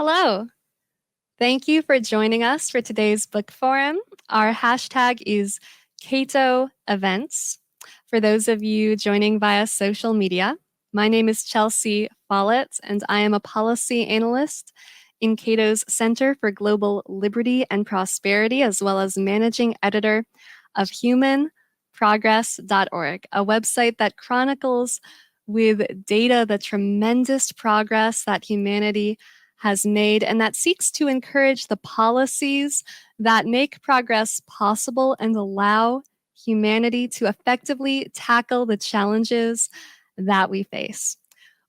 Hello. Thank you for joining us for today's book forum. Our hashtag is Cato Events. For those of you joining via social media, my name is Chelsea Follett, and I am a policy analyst in Cato's Center for Global Liberty and Prosperity, as well as managing editor of humanprogress.org, a website that chronicles with data the tremendous progress that humanity has made and that seeks to encourage the policies that make progress possible and allow humanity to effectively tackle the challenges that we face.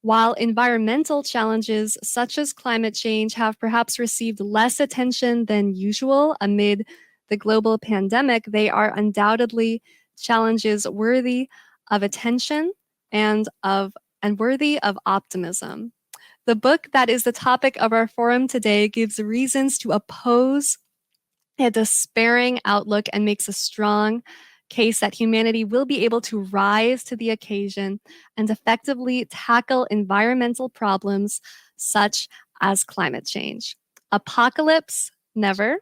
While environmental challenges such as climate change have perhaps received less attention than usual amid the global pandemic, they are undoubtedly challenges worthy of attention and worthy of optimism. The book that is the topic of our forum today gives reasons to oppose a despairing outlook and makes a strong case that humanity will be able to rise to the occasion and effectively tackle environmental problems such as climate change. Apocalypse, never.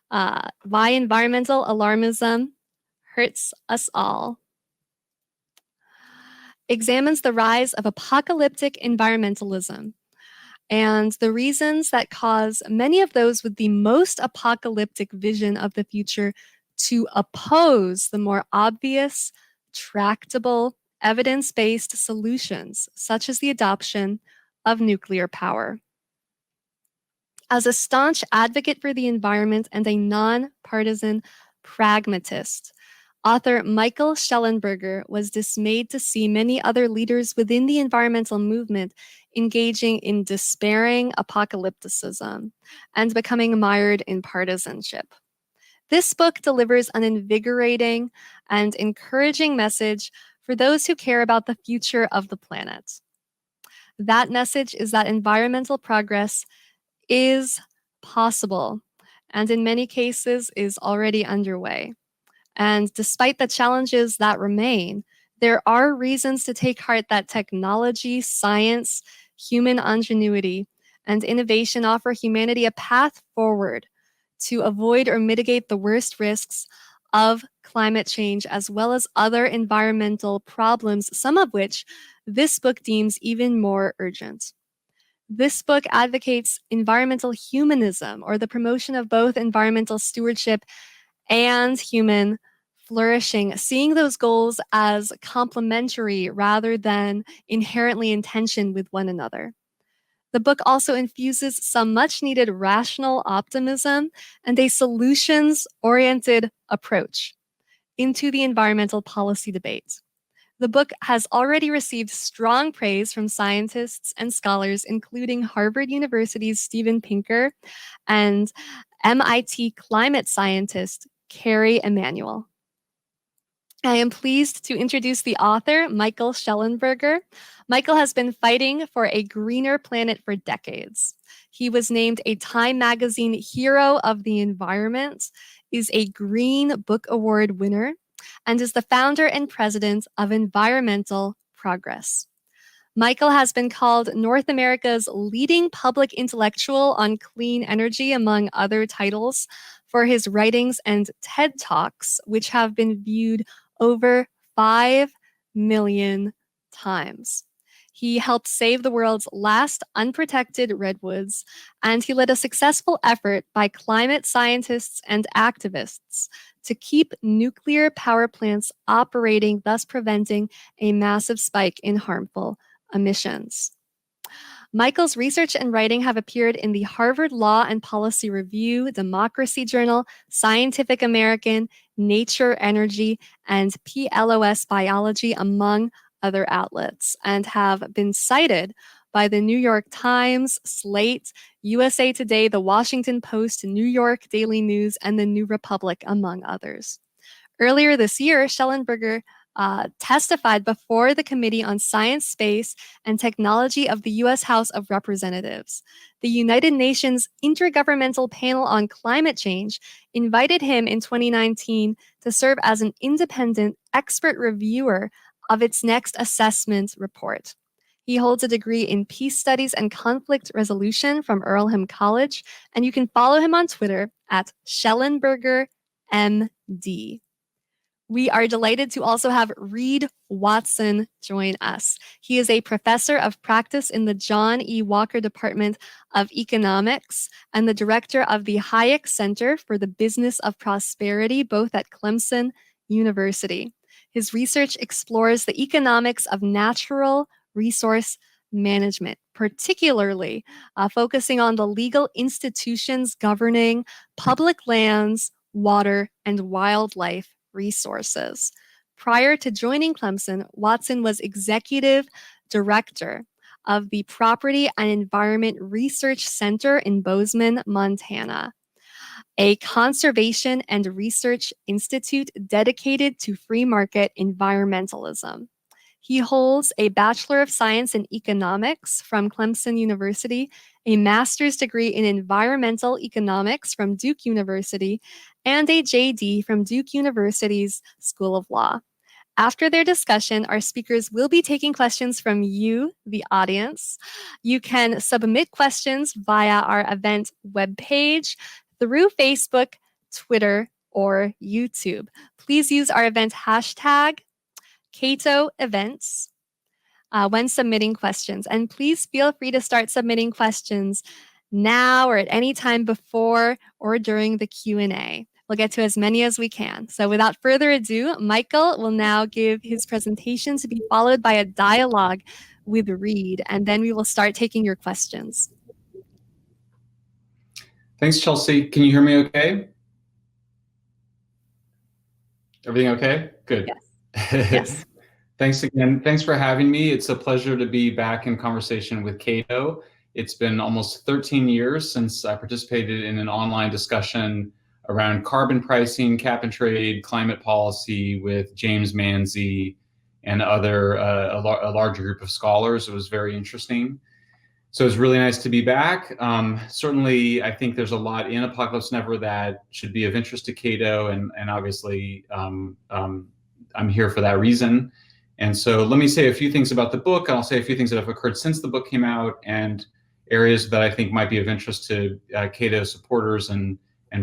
Why environmental alarmism hurts us all. Examines the rise of apocalyptic environmentalism and the reasons that cause many of those with the most apocalyptic vision of the future to oppose the more obvious, tractable, evidence-based solutions, such as the adoption of nuclear power. As a staunch advocate for the environment and a nonpartisan pragmatist, author Michael Shellenberger was dismayed to see many other leaders within the environmental movement engaging in despairing apocalypticism and becoming mired in partisanship. This book delivers an invigorating and encouraging message for those who care about the future of the planet. That message is that environmental progress is possible and in many cases is already underway. And despite the challenges that remain, there are reasons to take heart that technology, science, human ingenuity, and innovation offer humanity a path forward to avoid or mitigate the worst risks of climate change, as well as other environmental problems, some of which this book deems even more urgent. This book advocates environmental humanism, or the promotion of both environmental stewardship and human flourishing, seeing those goals as complementary rather than inherently in tension with one another. The book also infuses some much needed rational optimism and a solutions oriented approach into the environmental policy debate. The book has already received strong praise from scientists and scholars, including Harvard University's Steven Pinker and MIT climate scientist Carrie Emanuel. I am pleased to introduce the author, Michael Shellenberger. Michael has been fighting for a greener planet for decades. He was named a Time Magazine Hero of the Environment, is a Green Book Award winner, and is the founder and president of Environmental Progress. Michael has been called North America's leading public intellectual on clean energy, among other titles, for his writings and TED Talks, which have been viewed over 5 million times. He helped save the world's last unprotected redwoods, and he led a successful effort by climate scientists and activists to keep nuclear power plants operating, thus preventing a massive spike in harmful emissions. Michael's research and writing have appeared in the Harvard Law and Policy Review, Democracy Journal, Scientific American, Nature Energy, and PLOS Biology, among other outlets, and have been cited by the New York Times, Slate, USA Today, the Washington Post, New York Daily News, and the New Republic, among others. Earlier this year, Shellenberger testified before the Committee on Science, Space, and Technology of the U.S. House of Representatives. The United Nations Intergovernmental Panel on Climate Change invited him in 2019 to serve as an independent expert reviewer of its next assessment report. He holds a degree in peace studies and conflict resolution from Earlham College, and you can follow him on Twitter at Shellenberger MD. We are delighted to also have Reed Watson join us. He is a professor of practice in the John E. Walker Department of Economics and the director of the Hayek Center for the Business of Prosperity, both at Clemson University. His research explores the economics of natural resource management, particularly focusing on the legal institutions governing public lands, water, and wildlife resources. Prior to joining Clemson, Watson was executive director of the Property and Environment Research Center in Bozeman, Montana, a conservation and research institute dedicated to free market environmentalism. He holds a Bachelor of Science in Economics from Clemson University, a master's degree in environmental economics from Duke University, and a JD from Duke University's School of Law. After their discussion, our speakers will be taking questions from you, the audience. You can submit questions via our event webpage through Facebook, Twitter, or YouTube. Please use our event hashtag Cato Events when submitting questions. And please feel free to start submitting questions now or at any time before or during the Q&A. We'll get to as many as we can. So without further ado, Michael will now give his presentation to be followed by a dialogue with Reed, and then we will start taking your questions. Thanks, Chelsea. Can you hear me okay? Everything okay? Good. Yes. Yes. Thanks again. Thanks for having me. It's a pleasure to be back in conversation with Cato. It's been almost 13 years since I participated in an online discussion around carbon pricing, cap and trade, climate policy with James Manzi and a larger group of scholars. It was very interesting. So it's really nice to be back. Certainly, I think there's a lot in Apocalypse Never that should be of interest to Cato, and obviously I'm here for that reason. And so let me say a few things about the book, and I'll say a few things that have occurred since the book came out, and areas that I think might be of interest to Cato supporters and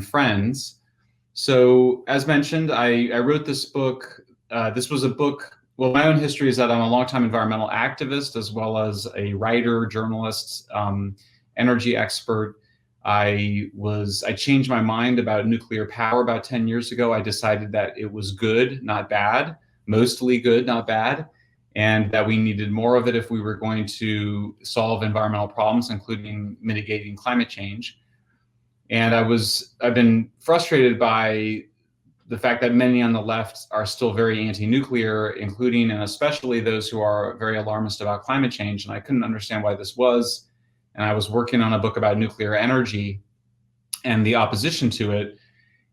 friends. So as mentioned, I wrote this book. This was a book, well, my own history is that I'm a longtime environmental activist, as well as a writer, journalist, energy expert. I changed my mind about nuclear power about 10 years ago. I decided that it was good, not bad, mostly good, not bad, and that we needed more of it if we were going to solve environmental problems, including mitigating climate change. And I've been frustrated by the fact that many on the left are still very anti-nuclear, including and especially those who are very alarmist about climate change. And I couldn't understand why this was. And I was working on a book about nuclear energy and the opposition to it.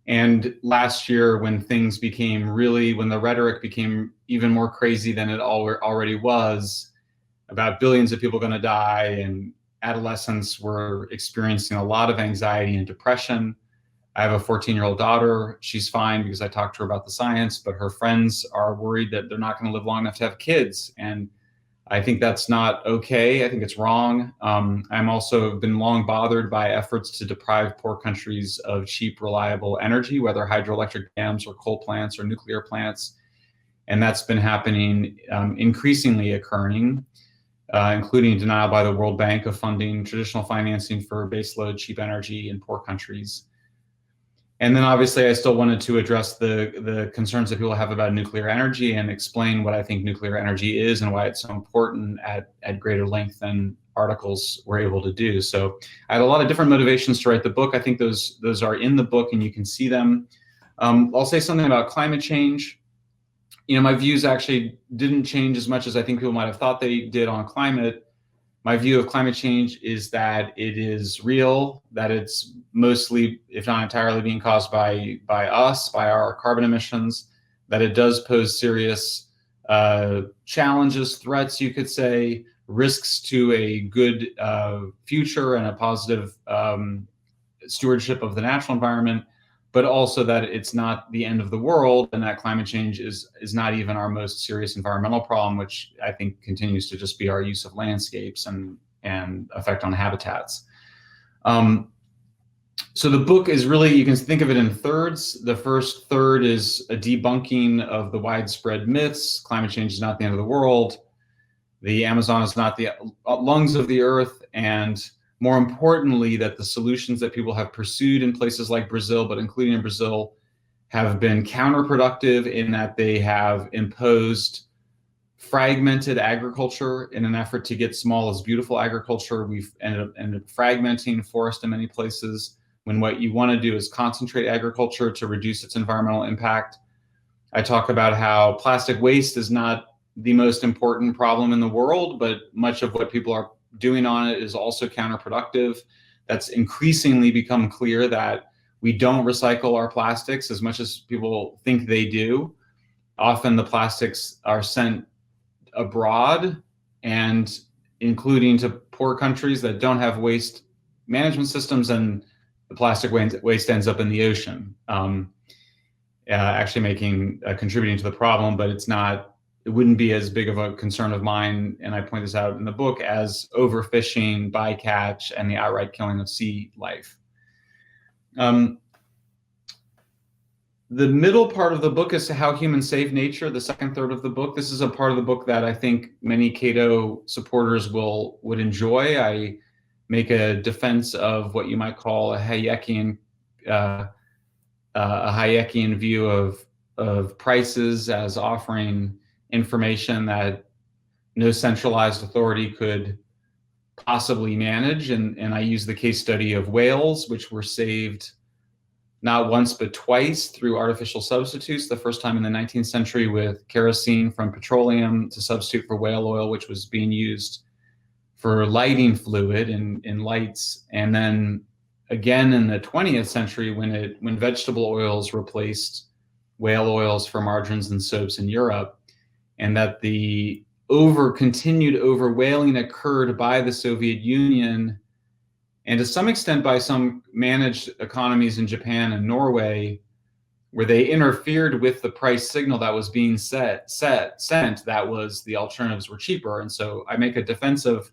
And last year, when the rhetoric became even more crazy than it already was, about billions of people going to die, and adolescents were experiencing a lot of anxiety and depression. I have a 14-year-old daughter. She's fine because I talked to her about the science, but her friends are worried that they're not going to live long enough to have kids. And I think that's not okay. I think it's wrong. I'm also been long bothered by efforts to deprive poor countries of cheap, reliable energy, whether hydroelectric dams or coal plants or nuclear plants. And that's been happening, increasingly occurring, including denial by the World Bank of funding traditional financing for baseload cheap energy in poor countries. And then obviously I still wanted to address the concerns that people have about nuclear energy and explain what I think nuclear energy is and why it's so important at greater length than articles were able to do. So I had a lot of different motivations to write the book. I think those are in the book and you can see them. I'll say something about climate change. My views actually didn't change as much as I think people might have thought they did on climate. My view of climate change is that it is real, that it's mostly, if not entirely, being caused by us, by our carbon emissions, that it does pose serious challenges, threats, you could say, risks to a good future and a positive stewardship of the natural environment, but also that it's not the end of the world, and that climate change is not even our most serious environmental problem, which I think continues to just be our use of landscapes and effect on habitats. So the book is really, you can think of it in thirds. The first third is a debunking of the widespread myths. Climate change is not the end of the world. The Amazon is not the lungs of the earth. And more importantly, that the solutions that people have pursued in places like Brazil, but including in Brazil, have been counterproductive in that they have imposed fragmented agriculture in an effort to get small is beautiful agriculture. We've ended up fragmenting forest in many places, when what you want to do is concentrate agriculture to reduce its environmental impact. I talk about how plastic waste is not the most important problem in the world, but much of what people are doing on it is also counterproductive. That's increasingly become clear that we don't recycle our plastics as much as people think they do. Often the plastics are sent abroad, and including to poor countries that don't have waste management systems, and the plastic waste ends up in the ocean, actually contributing to the problem, but it wouldn't be as big of a concern of mine, and I point this out in the book, as overfishing, bycatch, and the outright killing of sea life. The middle part of the book is how humans save nature, the second third of the book. This is a part of the book that I think many Cato supporters would enjoy. I make a defense of what you might call a Hayekian view of prices as offering information that no centralized authority could possibly manage. And I use the case study of whales, which were saved not once but twice through artificial substitutes. The first time in the 19th century with kerosene from petroleum to substitute for whale oil, which was being used for lighting fluid in lights, and then again in the 20th century when vegetable oils replaced whale oils for margarines and soaps in Europe, and that the continued overwhaling occurred by the Soviet Union and to some extent by some managed economies in Japan and Norway, where they interfered with the price signal that was being sent, that was the alternatives were cheaper. And so I make a defense of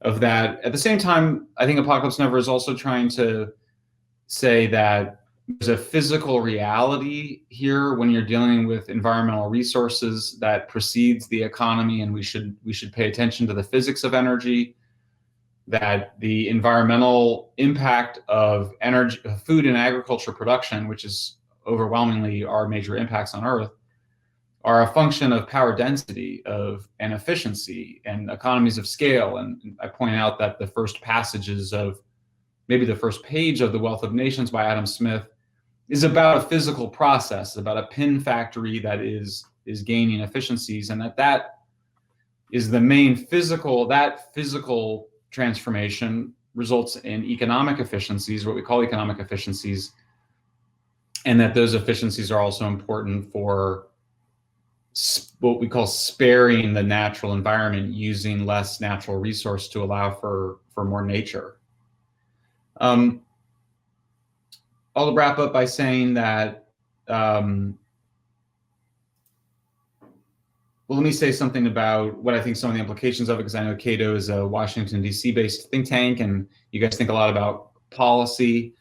that. At the same time, I think Apocalypse Never is also trying to say that there's a physical reality here when you're dealing with environmental resources that precedes the economy, and we should pay attention to the physics of energy, that the environmental impact of energy, food and agriculture production, which is overwhelmingly our major impacts on Earth, are a function of power density and efficiency and economies of scale. And I point out that the first passages of maybe the first page of The Wealth of Nations by Adam Smith is about a physical process, about a pin factory that is gaining efficiencies, and that is the main physical transformation results in economic efficiencies, what we call economic efficiencies, and that those efficiencies are also important for what we call sparing the natural environment, using less natural resource to allow for more nature. I'll wrap up by saying that, well, let me say something about what I think some of the implications of it, because I know Cato is a Washington, D.C. based think tank, and you guys think a lot about policy.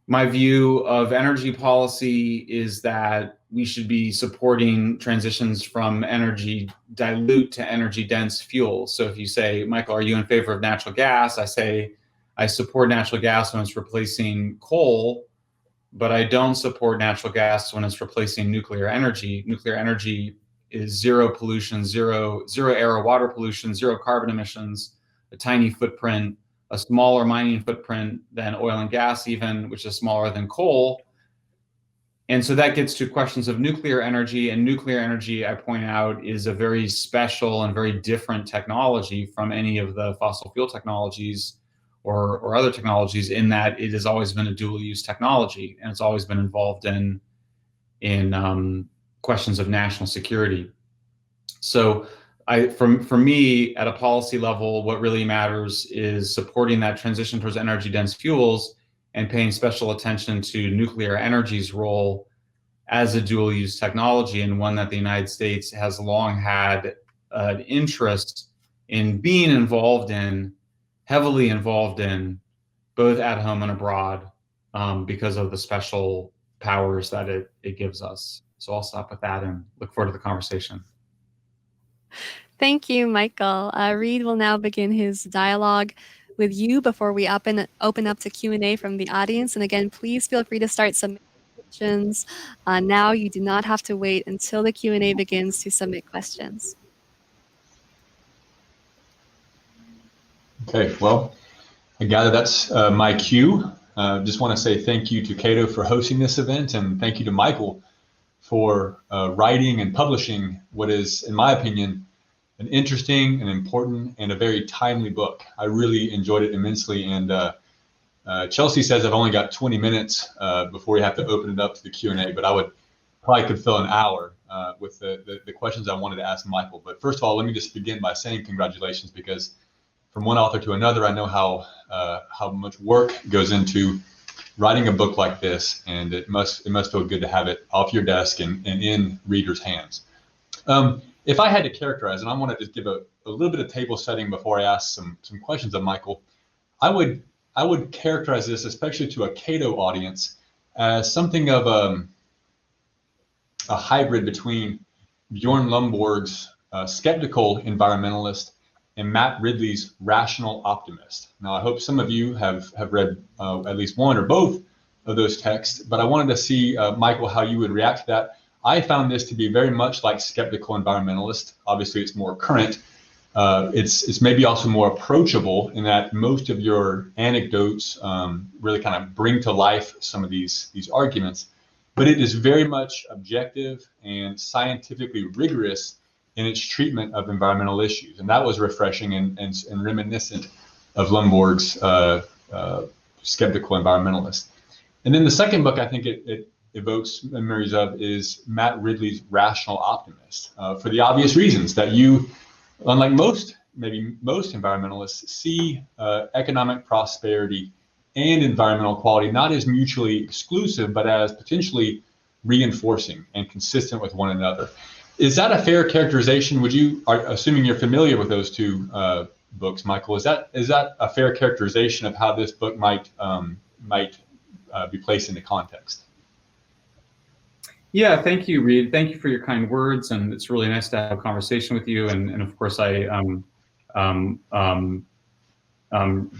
My view of energy policy is that we should be supporting transitions from energy dilute to energy dense fuels. So if you say, Michael, are you in favor of natural gas? I say, I support natural gas when it's replacing coal, but I don't support natural gas when it's replacing nuclear energy. Nuclear energy is zero pollution, zero air or water pollution, zero carbon emissions, a tiny footprint, a smaller mining footprint than oil and gas even, which is smaller than coal. And so that gets to questions of nuclear energy, and nuclear energy, I point out, is a very special and very different technology from any of the fossil fuel technologies or other technologies, in that it has always been a dual use technology, and it's always been involved in questions of national security. So for me, at a policy level, what really matters is supporting that transition towards energy dense fuels and paying special attention to nuclear energy's role as a dual-use technology, and one that the United States has long had an interest in being involved in, heavily involved in, both at home and abroad, because of the special powers that it gives us. So I'll stop with that and look forward to the conversation. Thank you, Michael. Reed will now begin his dialogue with you before we open up to Q&A from the audience. And again, please feel free to start submitting questions. Now you do not have to wait until the Q&A begins to submit questions. Okay, well, I gather that's my cue. Just want to say thank you to Cato for hosting this event, and thank you to Michael for writing and publishing what is, in my opinion, an interesting and important and a very timely book. I really enjoyed it immensely, and Chelsea says I've only got 20 minutes before we have to open it up to the Q&A, but I would probably could fill an hour with the questions I wanted to ask Michael. But first of all, let me just begin by saying congratulations, because from one author to another, I know how much work goes into writing a book like this, and it must feel good to have it off your desk and in readers' hands. If I had to characterize, and I want to just give a little bit of table setting before I ask some questions of Michael, I would characterize this, especially to a Cato audience, as something of a hybrid between Bjorn Lomborg's skeptical environmentalist and Matt Ridley's rational optimist. Now, I hope some of you have read at least one or both of those texts, but I wanted to see, Michael, how you would react to that. I found this to be very much like skeptical environmentalist. Obviously, it's more current. It's maybe also more approachable in that most of your anecdotes really kind of bring to life some of these arguments, but it is very much objective and scientifically rigorous in its treatment of environmental issues. And that was refreshing and reminiscent of Lomborg's skeptical environmentalist. And then the second book I think it evokes memories of is Matt Ridley's Rational Optimist, for the obvious reasons that you, unlike most environmentalists, see economic prosperity and environmental quality not as mutually exclusive, but as potentially reinforcing and consistent with one another. Is that a fair characterization? Assuming you're familiar with those two books, Michael, is that a fair characterization of how this book might be placed into context? Yeah, thank you, Reed. Thank you for your kind words, and it's really nice to have a conversation with you. And of course, I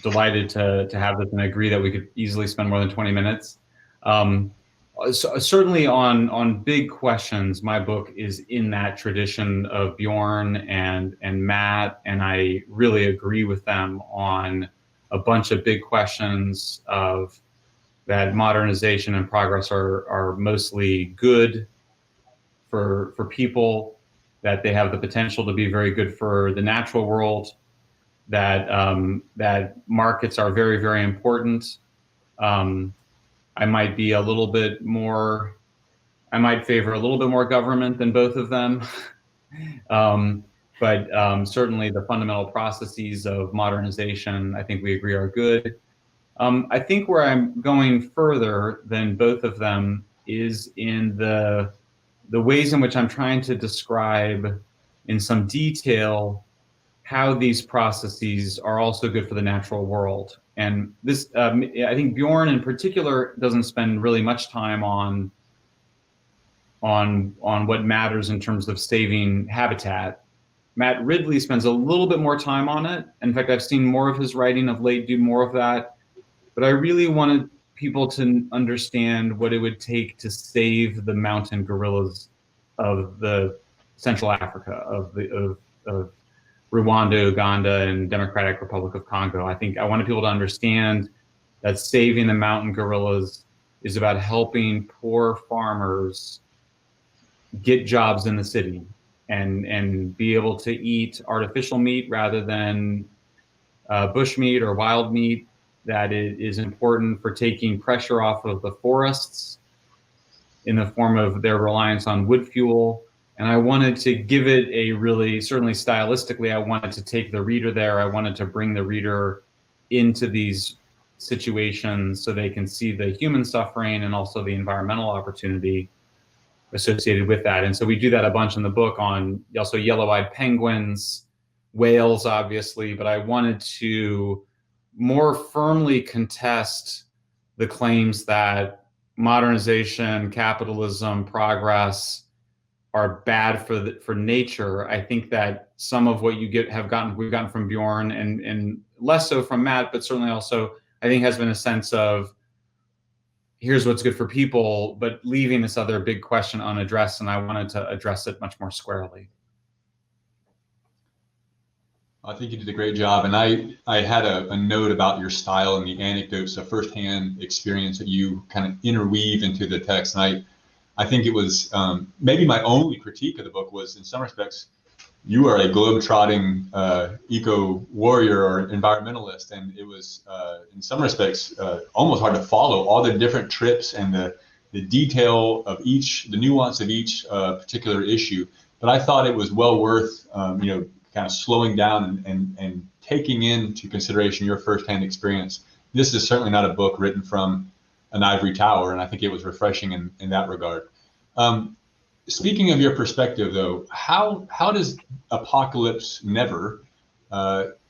delighted to have this, and I agree that we could easily spend more than 20 minutes. So certainly on big questions, my book is in that tradition of Bjorn and Matt, and I really agree with them on a bunch of big questions of that modernization and progress are mostly good for people, that they have the potential to be very good for the natural world, that that markets are very, very important. I might be a little bit more, I might favor a little bit more government than both of them. But certainly the fundamental processes of modernization, I think we agree, are good. I think where I'm going further than both of them is in the ways in which I'm trying to describe in some detail how these processes are also good for the natural world. And this, I think Bjorn in particular doesn't spend really much time on what matters in terms of saving habitat. Matt Ridley spends a little bit more time on it. In fact, I've seen more of his writing of late do more of that. But I really wanted people to understand what it would take to save the mountain gorillas of the Central Africa, of Rwanda, Uganda, and Democratic Republic of Congo. I think I wanted people to understand that saving the mountain gorillas is about helping poor farmers get jobs in the city and be able to eat artificial meat rather than bush meat or wild meat, that it is important for taking pressure off of the forests in the form of their reliance on wood fuel. And I wanted to give it a really, certainly stylistically, I wanted to take the reader there. I wanted to bring the reader into these situations so they can see the human suffering and also the environmental opportunity associated with that. And so we do that a bunch in the book on also yellow-eyed penguins, whales, obviously, but I wanted to more firmly contest the claims that modernization, capitalism, progress are bad for nature. I think that some of what we've gotten from Bjorn and less so from Matt, but certainly also I think has been a sense of here's what's good for people, but leaving this other big question unaddressed, and I wanted to address it much more squarely. I think you did a great job. And I had a note about your style and the anecdotes, a firsthand experience that you kind of interweave into the text. And I think it was maybe my only critique of the book was, in some respects, you are a globe-trotting eco warrior or environmentalist, and it was in some respects almost hard to follow all the different trips and the detail of each, the nuance of each particular issue. But I thought it was well worth kind of slowing down and taking into consideration your firsthand experience. This is certainly not a book written from an ivory tower, and I think it was refreshing in that regard. Speaking of your perspective, though, how does Apocalypse Never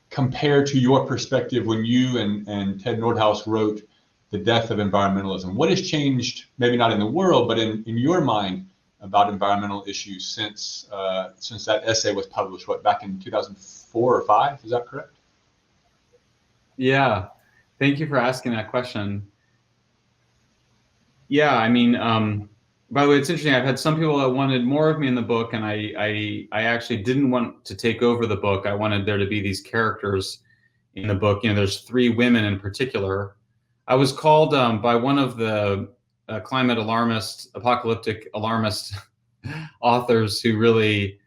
compare to your perspective when you and Ted Nordhaus wrote The Death of Environmentalism? What has changed, maybe not in the world, but in your mind about environmental issues since that essay was published, back in 2004 or 5? Is that correct? Yeah, thank you for asking that question. Yeah, I mean, by the way, it's interesting. I've had some people that wanted more of me in the book, and I actually didn't want to take over the book. I wanted there to be these characters in the book. There's 3 women in particular. I was called by one of the climate alarmist, apocalyptic alarmist authors who really,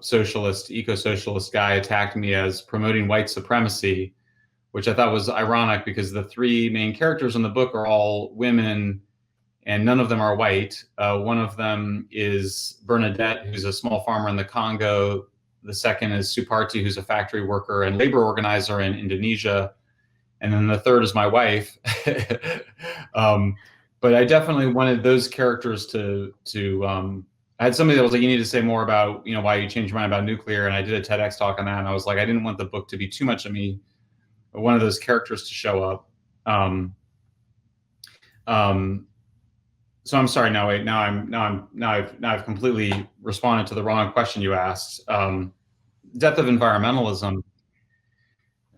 socialist, eco-socialist guy attacked me as promoting white supremacy, which I thought was ironic because the 3 main characters in the book are all women and none of them are white. One of them is Bernadette, who's a small farmer in the Congo. The second is Suparti, who's a factory worker and labor organizer in Indonesia. And then the third is my wife. But I definitely wanted those characters to I had somebody that was like, you need to say more about, why you changed your mind about nuclear. And I did a TEDx talk on that. And I was like, I didn't want the book to be too much of me, but one of those characters to show up. So I'm sorry. Now I've completely responded to the wrong question you asked. Death of Environmentalism.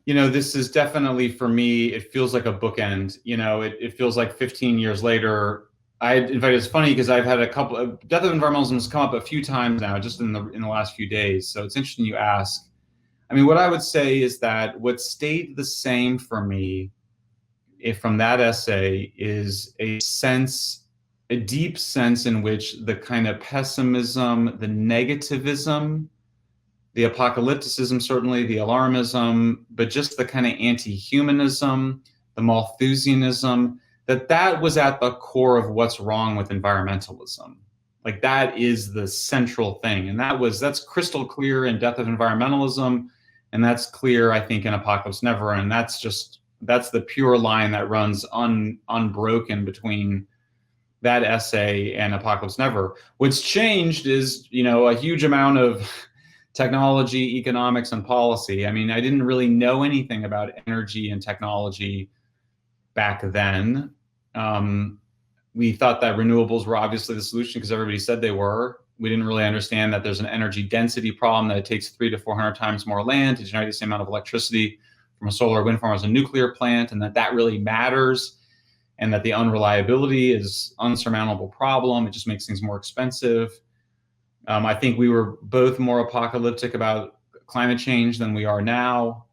This is definitely, for me, it feels like a bookend. It feels like 15 years later. In fact, it's funny because I've had a couple of Death of Environmentalism has come up a few times now, just in the last few days. So it's interesting you ask. I mean, what I would say is that what stayed the same for me from that essay is a deep sense in which the kind of pessimism, the negativism, the apocalypticism, certainly the alarmism, but just the kind of anti-humanism, the Malthusianism, that was at the core of what's wrong with environmentalism. Like, that is the central thing. And that's crystal clear in Death of Environmentalism. And that's clear, I think, in Apocalypse Never. And that's the pure line that runs unbroken between that essay and Apocalypse Never. What's changed is, a huge amount of technology, economics, and policy. I mean, I didn't really know anything about energy and technology back then. We thought that renewables were obviously the solution because everybody said they were. We didn't really understand that there's an energy density problem, that it takes 300 to 400 times more land to generate the same amount of electricity from a solar or wind farm as a nuclear plant, and that really matters, and that the unreliability is an unsurmountable problem. It just makes things more expensive. I think we were both more apocalyptic about climate change than we are now.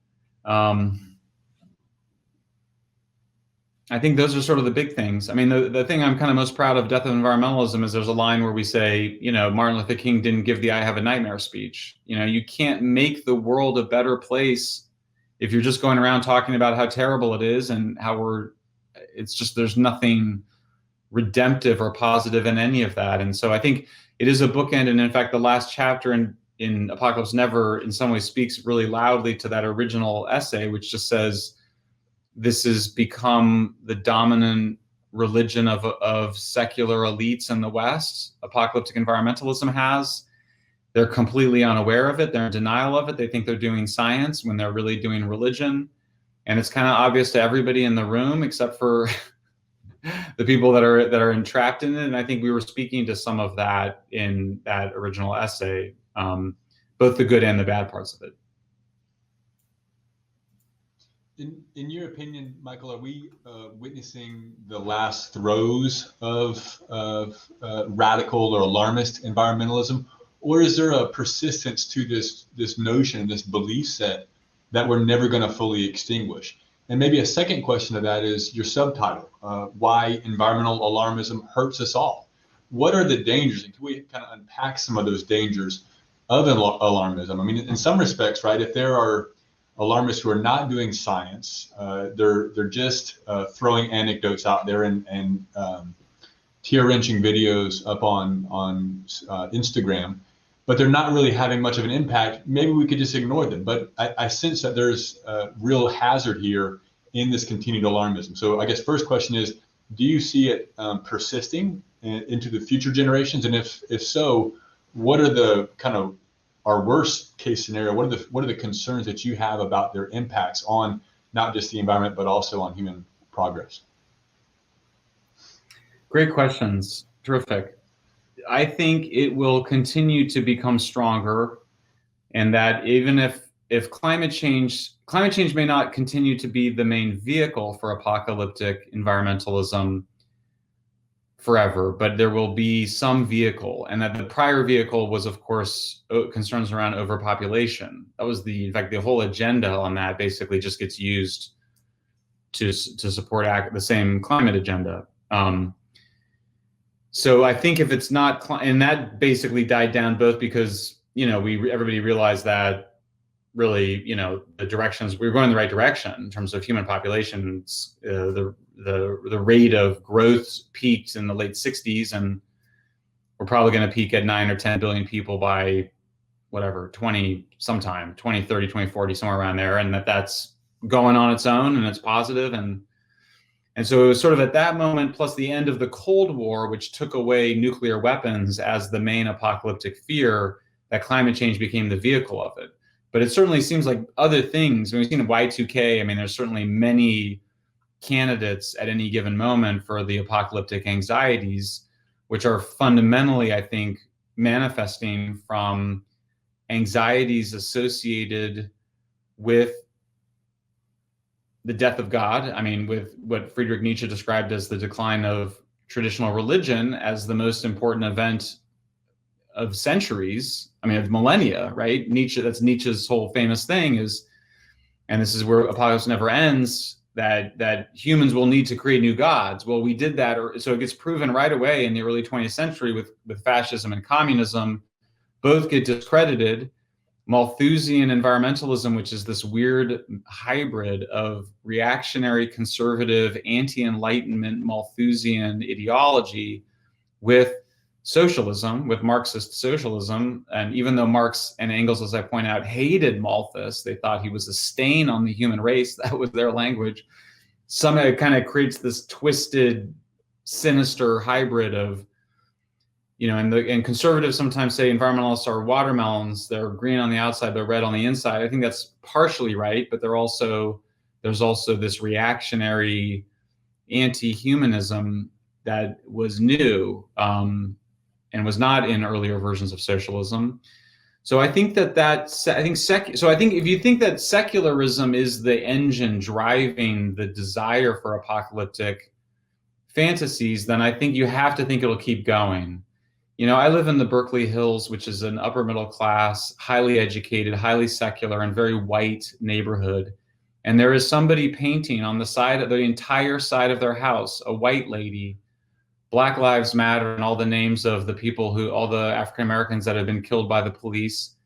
I think those are sort of the big things. I mean, the thing I'm kind of most proud of Death of Environmentalism is there's a line where we say, Martin Luther King didn't give the I Have a Nightmare speech. You can't make the world a better place if you're just going around talking about how terrible it is and how there's nothing redemptive or positive in any of that. And so I think it is a bookend. And in fact, the last chapter in Apocalypse Never in some ways speaks really loudly to that original essay, which just says, this has become the dominant religion of secular elites in the West. Apocalyptic environmentalism has. They're completely unaware of it. They're in denial of it. They think they're doing science when they're really doing religion. And it's kind of obvious to everybody in the room except for the people that are entrapped in it. And I think we were speaking to some of that in that original essay, both the good and the bad parts of it. In your opinion, Michael, are we witnessing the last throes of radical or alarmist environmentalism, or is there a persistence to this notion, this belief set that we're never going to fully extinguish? And maybe a second question to that is your subtitle, Why Environmental Alarmism Hurts Us All. What are the dangers? And can we kind of unpack some of those dangers of alarmism? I mean, in some respects, right, if there are alarmists who are not doing science, they're just throwing anecdotes out there and tear-wrenching videos up on Instagram, but they're not really having much of an impact. Maybe we could just ignore them. But I sense that there's a real hazard here in this continued alarmism. So I guess first question is, do you see it persisting into the future generations? And if so, what are the kind of our worst case scenario? What are the concerns that you have about their impacts on not just the environment, but also on human progress? Great questions. Terrific. I think it will continue to become stronger, and that even if climate change may not continue to be the main vehicle for apocalyptic environmentalism forever, but there will be some vehicle, and that the prior vehicle was, of course, concerns around overpopulation. That was in fact, the whole agenda on that basically just gets used to support the same climate agenda. So I think if it's not, and that basically died down both because, everybody realized that really, the directions, we were going in the right direction in terms of human populations. The rate of growth peaked in the late 60s, and we're probably going to peak at 9 or 10 billion people by whatever, 2030, 2040, somewhere around there. And that's going on its own and it's positive. And so it was sort of at that moment, plus the end of the Cold War, which took away nuclear weapons as the main apocalyptic fear, that climate change became the vehicle of it. But it certainly seems like other things, we've seen Y2K, I mean, there's certainly many candidates at any given moment for the apocalyptic anxieties, which are fundamentally, I think, manifesting from anxieties associated with the death of God. I mean, with what Friedrich Nietzsche described as the decline of traditional religion as the most important event of centuries, I mean, of millennia, right? Nietzsche, that's Nietzsche's whole famous thing is, and this is where Apocalypse Never Ends, that humans will need to create new gods. Well, we did that, so it gets proven right away in the early 20th century with fascism and communism. Both get discredited. Malthusian environmentalism, which is this weird hybrid of reactionary, conservative, anti-enlightenment Malthusian ideology with socialism, with Marxist socialism. And even though Marx and Engels, as I point out, hated Malthus, they thought he was a stain on the human race. That was their language. Somehow it kind of creates this twisted, sinister hybrid of, and conservatives sometimes say environmentalists are watermelons. They're green on the outside, they're red on the inside. I think that's partially right, but there's also this reactionary anti-humanism that was new and was not in earlier versions of socialism. So I think if you think that secularism is the engine driving the desire for apocalyptic fantasies, then I think you have to think it'll keep going. I live in the Berkeley Hills, which is an upper middle class, highly educated, highly secular, and very white neighborhood. And there is somebody painting on the entire side of their house, a white lady, Black Lives Matter, and all the names of all the African Americans that have been killed by the police.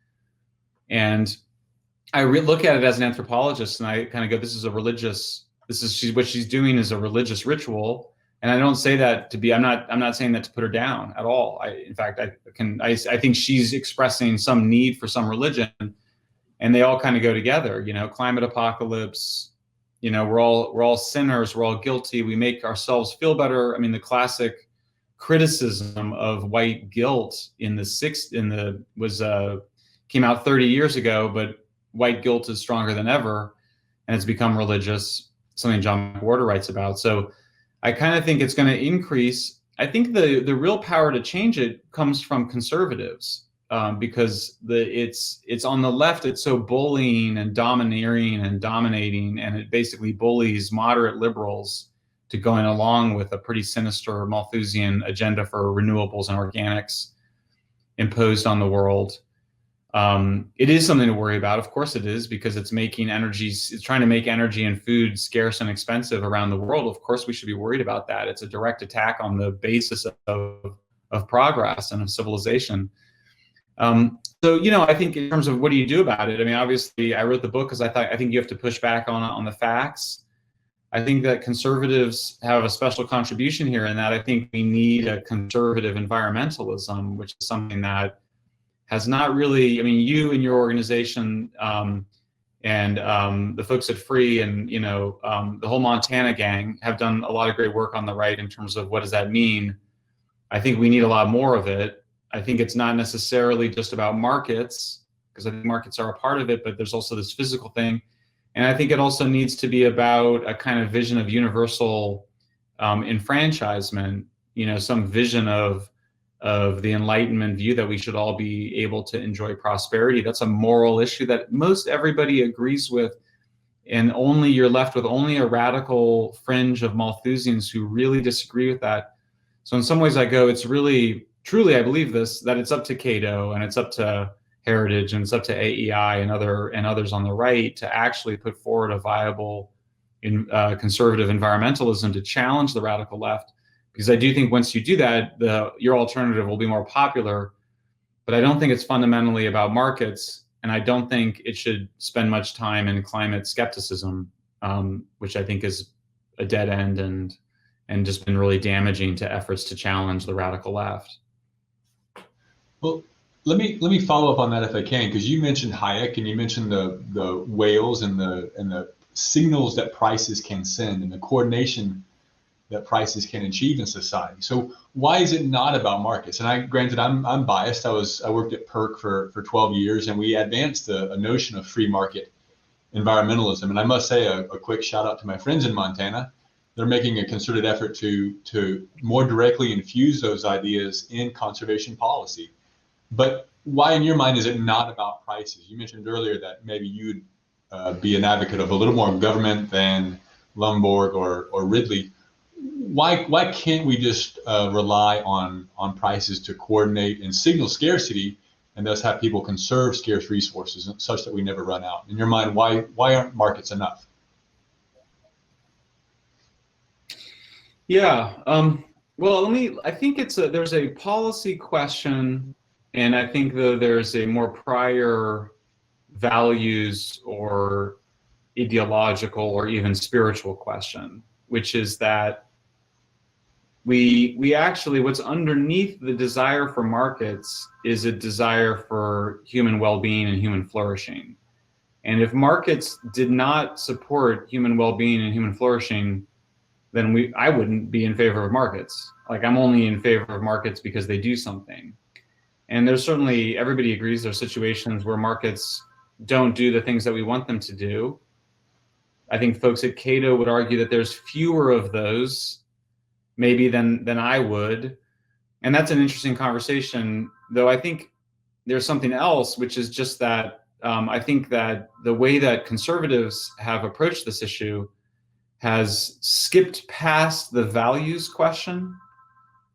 And I look at it as an anthropologist, and I kind of go, what she's doing is a religious ritual. And I don't say that to be, I'm not saying that to put her down at all. I think she's expressing some need for some religion, and they all kind of go together, climate apocalypse, we're all sinners, we're all guilty, we make ourselves feel better. I mean, the classic criticism of white guilt came out 30 years ago, but white guilt is stronger than ever, and it's become religious, something John McWhorter writes about. So I kind of think it's going to increase. I think the real power to change it comes from conservatives, because it's on the left, it's so bullying and domineering and dominating, and it basically bullies moderate liberals to going along with a pretty sinister Malthusian agenda for renewables and organics imposed on the world. It is something to worry about. Of course it is, because it's trying to make energy and food scarce and expensive around the world. Of course we should be worried about that. It's a direct attack on the basis of progress and of civilization. So, I think in terms of what do you do about it? I mean, obviously I wrote the book because I think you have to push back on the facts. I think that conservatives have a special contribution here, in that I think we need a conservative environmentalism, which is something that has not really, I mean, you and your organization, and the folks at Free and, the whole Montana gang have done a lot of great work on the right in terms of what does that mean. I think we need a lot more of it. I think it's not necessarily just about markets, because I think markets are a part of it, but there's also this physical thing. And I think it also needs to be about a kind of vision of universal enfranchisement, some vision of the Enlightenment view that we should all be able to enjoy prosperity. That's a moral issue that most everybody agrees with, and you're left with only a radical fringe of Malthusians who really disagree with that. So in some ways it's really, truly, I believe this, that it's up to Cato and it's up to Heritage and it's up to AEI and others on the right to actually put forward a viable conservative environmentalism to challenge the radical left. Because I do think once you do that, your alternative will be more popular. But I don't think it's fundamentally about markets, and I don't think it should spend much time in climate skepticism, which I think is a dead end and just been really damaging to efforts to challenge the radical left. Well, let me follow up on that if I can, because you mentioned Hayek and you mentioned the whales and the signals that prices can send and the coordination that prices can achieve in society. So why is it not about markets? And granted, I'm biased. I worked at PERC for 12 years, and we advanced a notion of free market environmentalism. And I must say a quick shout out to my friends in Montana. They're making a concerted effort to more directly infuse those ideas in conservation policy. But why, in your mind, is it not about prices? You mentioned earlier that maybe you'd be an advocate of a little more government than Lomborg or Ridley. Why can't we just rely on prices to coordinate and signal scarcity, and thus have people conserve scarce resources such that we never run out? In your mind, why aren't markets enough? Yeah. Well, I think there's a policy question, and I think there's a more prior values or ideological or even spiritual question, which is that we actually, what's underneath the desire for markets is a desire for human well-being and human flourishing. And if markets did not support human well-being and human flourishing, then I wouldn't be in favor of markets. Like, I'm only in favor of markets because they do something. And there's certainly, everybody agrees there's situations where markets don't do the things that we want them to do. I think folks at Cato would argue that there's fewer of those maybe than I would. And that's an interesting conversation, though I think there's something else, which is just that I think that the way that conservatives have approached this issue has skipped past the values question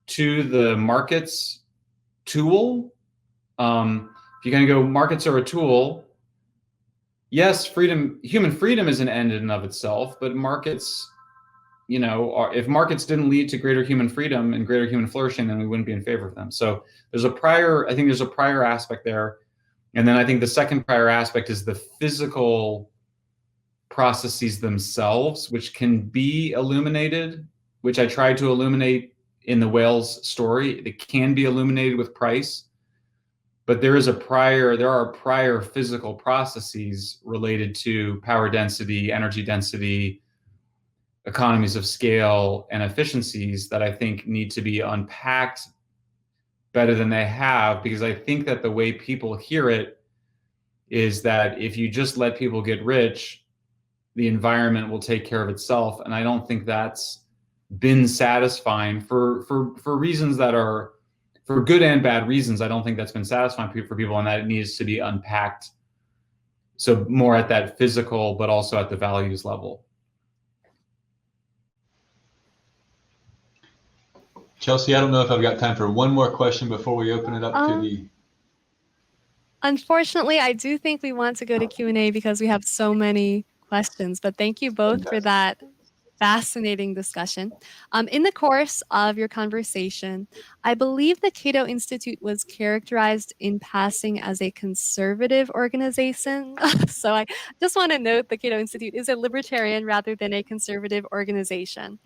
to the markets tool. If you're going to go, markets are a tool. Yes, human freedom is an end in and of itself, but markets, if markets didn't lead to greater human freedom and greater human flourishing, then we wouldn't be in favor of them. So I think there's a prior aspect there. And then I think the second prior aspect is the physical processes themselves, which can be illuminated, which I tried to illuminate in the whales story. It can be illuminated with price. but there are prior physical processes related to power density, energy density, economies of scale, and efficiencies that I think need to be unpacked better than they have, because I think that the way people hear it is that if you just let people get rich, the environment will take care of itself. And I don't think that's been satisfying for reasons that are, for good and bad reasons. I don't think that's been satisfying for people, and that it needs to be unpacked. So more at that physical, but also at the values level. Chelsea, I don't know if I've got time for one more question before we open it up to the... Unfortunately, I do think we want to go to Q&A because we have so many questions, but thank you both for that fascinating discussion. In the course of your conversation, I believe the Cato Institute was characterized in passing as a conservative organization. So I just want to note the Cato Institute is a libertarian rather than a conservative organization.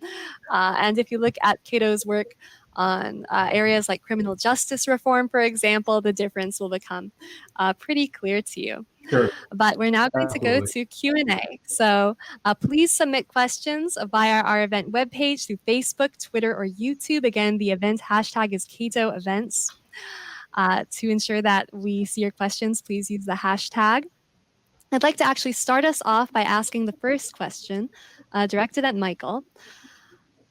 And if you look at Cato's work on areas like criminal justice reform, for example, the difference will become pretty clear to you. Sure. But we're now going to go to Q&A. So please submit questions via our event webpage through Facebook, Twitter, or YouTube. Again, the event hashtag is Cato Events. To ensure that we see your questions, please use the hashtag. I'd like to actually start us off by asking the first question directed at Michael.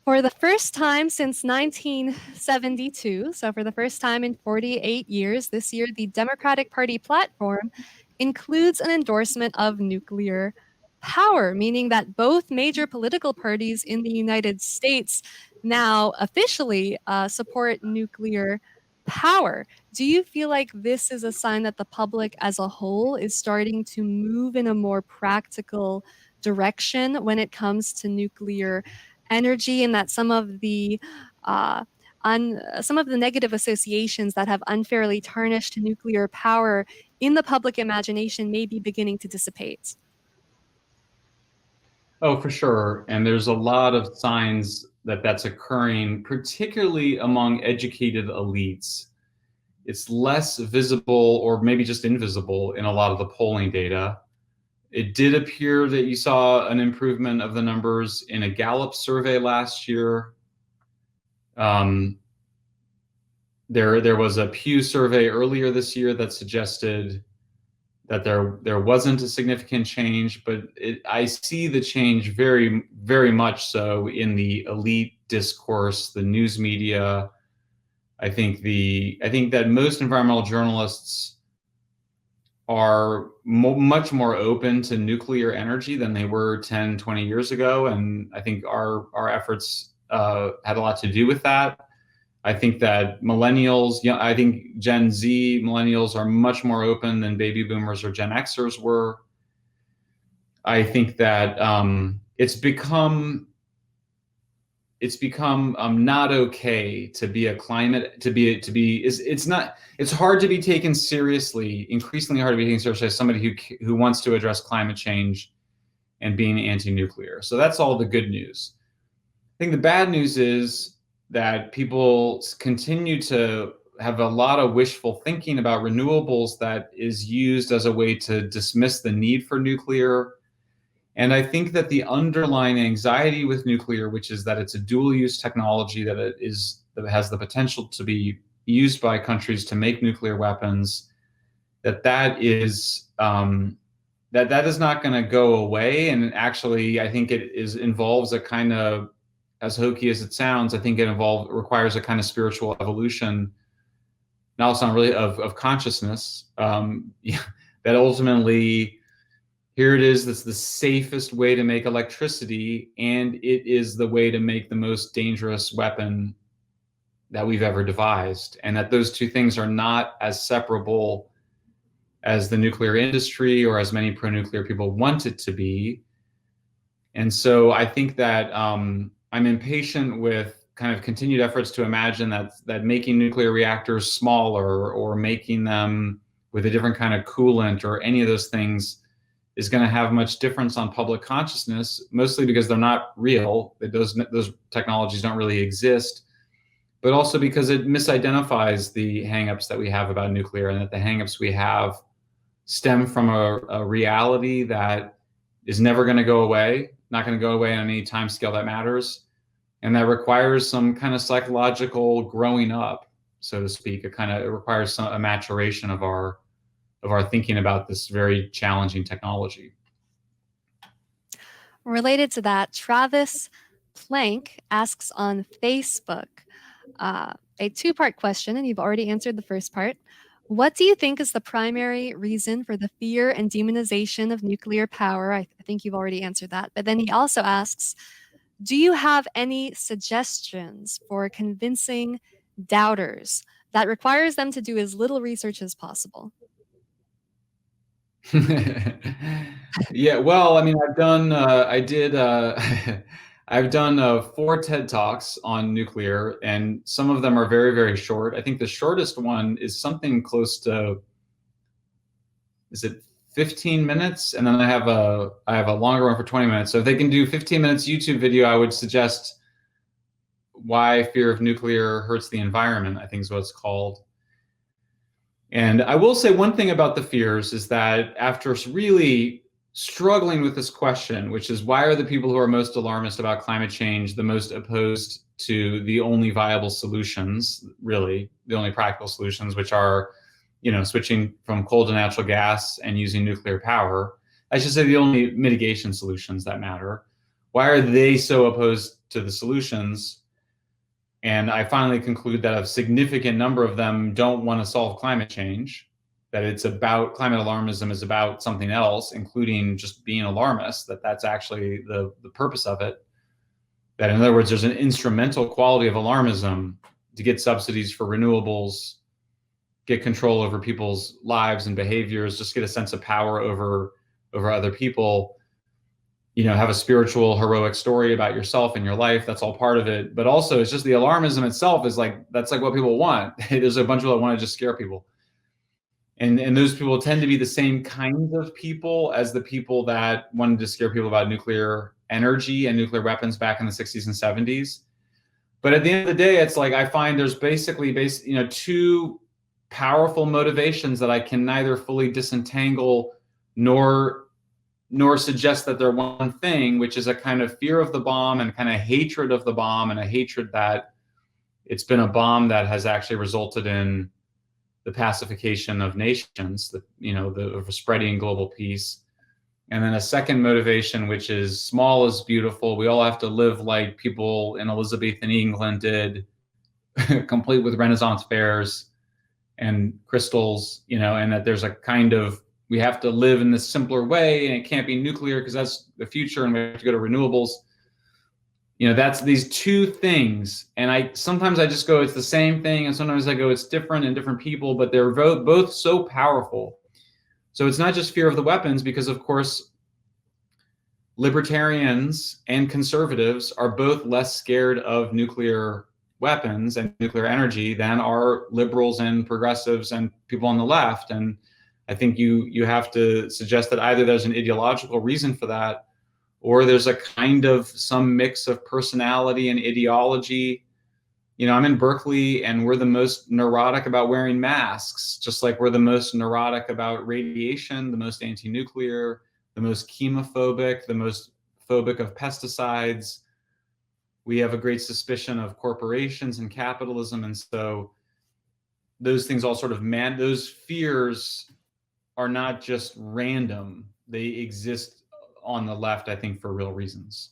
For the first time since 1972, so for the first time in 48 years, this year, the Democratic Party platform includes an endorsement of nuclear power, meaning that both major political parties in the United States now officially support nuclear power. Do you feel like this is a sign that the public as a whole is starting to move in a more practical direction when it comes to nuclear energy, and that some of the negative associations that have unfairly tarnished nuclear power in the public imagination may be beginning to dissipate? Oh, for sure. And there's a lot of signs that that's occurring, particularly among educated elites. It's less visible, or maybe just invisible, in a lot of the polling data. It did appear that you saw an improvement of the numbers in a Gallup survey last year. There was a Pew survey earlier this year that suggested that there wasn't a significant change, but I see the change very, very much so in the elite discourse, the news media. I think that most environmental journalists are much more open to nuclear energy than they were 10, 20 years ago. And I think our efforts had a lot to do with that. I think that millennials, I think Gen Z millennials are much more open than baby boomers or Gen Xers were. I think that it's become not okay to be a climate, it's hard to be taken seriously, increasingly hard to be taken seriously as somebody who wants to address climate change and being anti-nuclear. So that's all the good news. I think the bad news is that people continue to have a lot of wishful thinking about renewables that is used as a way to dismiss the need for nuclear. And I think that the underlying anxiety with nuclear, which is that it's a dual-use technology, that has the potential to be used by countries to make nuclear weapons, that is not going to go away. And actually, I think it involves a kind of, as hokey as it sounds, I think it requires a kind of spiritual evolution. Now it's not really of consciousness, that ultimately, here it is, that's the safest way to make electricity, and it is the way to make the most dangerous weapon that we've ever devised. And that those two things are not as separable as the nuclear industry or as many pro-nuclear people want it to be. And so I think that I'm impatient with kind of continued efforts to imagine that making nuclear reactors smaller or making them with a different kind of coolant or any of those things is going to have much difference on public consciousness, mostly because they're not real. Those technologies don't really exist. but also because it misidentifies the hangups that we have about nuclear, and that the hangups we have stem from a reality that is never going to go away, not going to go away on any time scale that matters, and that requires some kind of psychological growing up, so to speak. It requires a maturation of our thinking about this very challenging technology. Related to that, Travis Plank asks on Facebook a two-part question, and you've already answered the first part. What do you think is the primary reason for the fear and demonization of nuclear power? I think you've already answered that. But then he also asks, do you have any suggestions for convincing doubters that requires them to do as little research as possible? Yeah, well, I mean, I've done 4 TED Talks on nuclear, and some of them are very, very short. I think the shortest one is something close to, is it 15 minutes? And then I have a longer one for 20 minutes. So if they can do 15 minutes YouTube video, I would suggest Why Fear of Nuclear Hurts the Environment, I think is what it's called. And I will say one thing about the fears is that after really struggling with this question, which is why are the people who are most alarmist about climate change the most opposed to the only viable solutions, really, the only practical solutions, which are, switching from coal to natural gas and using nuclear power. I should say the only mitigation solutions that matter. Why are they so opposed to the solutions? And I finally conclude that a significant number of them don't want to solve climate change, that it's about climate alarmism is about something else, including just being alarmist, that's actually the purpose of it. That in other words, there's an instrumental quality of alarmism to get subsidies for renewables, get control over people's lives and behaviors, just get a sense of power over other people. Have a spiritual, heroic story about yourself and your life. That's all part of it. But also, it's just the alarmism itself that's what people want. There's a bunch of people that want to just scare people. And those people tend to be the same kinds of people as the people that wanted to scare people about nuclear energy and nuclear weapons back in the 60s and 70s. But at the end of the day, it's I find there's basically two powerful motivations that I can neither fully disentangle nor suggest that they're one thing, which is a kind of fear of the bomb and kind of hatred of the bomb, and a hatred that it's been a bomb that has actually resulted in the pacification of nations, the spreading global peace. And then a second motivation, which is small is beautiful. We all have to live like people in Elizabethan England did, complete with Renaissance fairs and crystals, and that there's a kind of, we have to live in this simpler way, and it can't be nuclear because that's the future, and we have to go to renewables. That's these two things. And sometimes I just go, it's the same thing, and sometimes I go, it's different in different people, but they're both so powerful. So it's not just fear of the weapons, because of course, libertarians and conservatives are both less scared of nuclear weapons and nuclear energy than are liberals and progressives and people on the left. And I think you have to suggest that either there's an ideological reason for that, or there's a kind of some mix of personality and ideology. I'm in Berkeley, and we're the most neurotic about wearing masks, just like we're the most neurotic about radiation, the most anti-nuclear, the most chemophobic, the most phobic of pesticides. We have a great suspicion of corporations and capitalism. And so those things all sort of those fears are not just random. They exist on the left, I think, for real reasons.